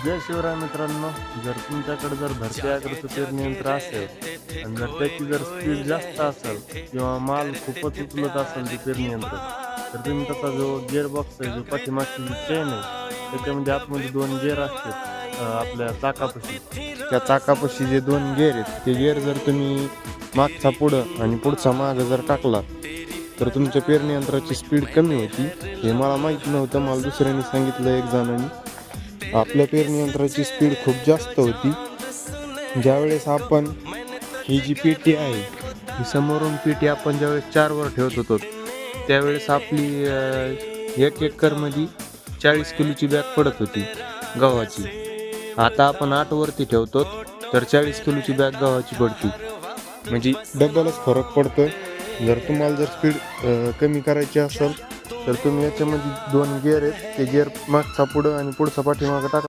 जय शिवराय मित्रांनो. जर तुमच्याकडे जर भरती आकृती पेरणी यंत्र असेल आणि जर त्याची जर स्पीड जास्त असेल किंवा माल खूपच उचलत असेल ते पेरणी यंत्र, तर तुम्ही त्याचा जो गिअर बॉक्स आहे, जो पाठीमागची जी चेन आहे, त्याच्यामध्ये आतमध्ये 2 गिअर असतात आपल्या चाकापाशी. त्या चाकापाशी जे 2 गिअर आहेत, ते गिअर जर तुम्ही मागचा पुढं आणि पुढचा मागं जर टाकला तर तुमच्या पेरणी यंत्राची स्पीड कमी होती. हे मला माहीत नव्हतं, मला दुसऱ्यांनी सांगितलं एक जणांनी. आपल्या पेरणी यंत्राची स्पीड खूप जास्त होती. ज्यावेळेस आपण ही जी पेटी आहे, ही समोरून पेटी आपण ज्यावेळेस 4 वर ठेवत होतो, त्यावेळेस आपली 1 एकरमध्ये 40 किलोची बॅग पडत होती गव्हाची. आता आपण 8 वरती ठेवतो तर 40 किलोची बॅग गव्हाची पडती. म्हणजे डबलच फरक पडतो. जर तुम्हाला जर स्पीड कमी करायची असेल तर तुम्ही याच्यामध्ये 2 गिअर आहेत, ते गिअर मागचा पुढं आणि पुढचा पाठीमागं टाका.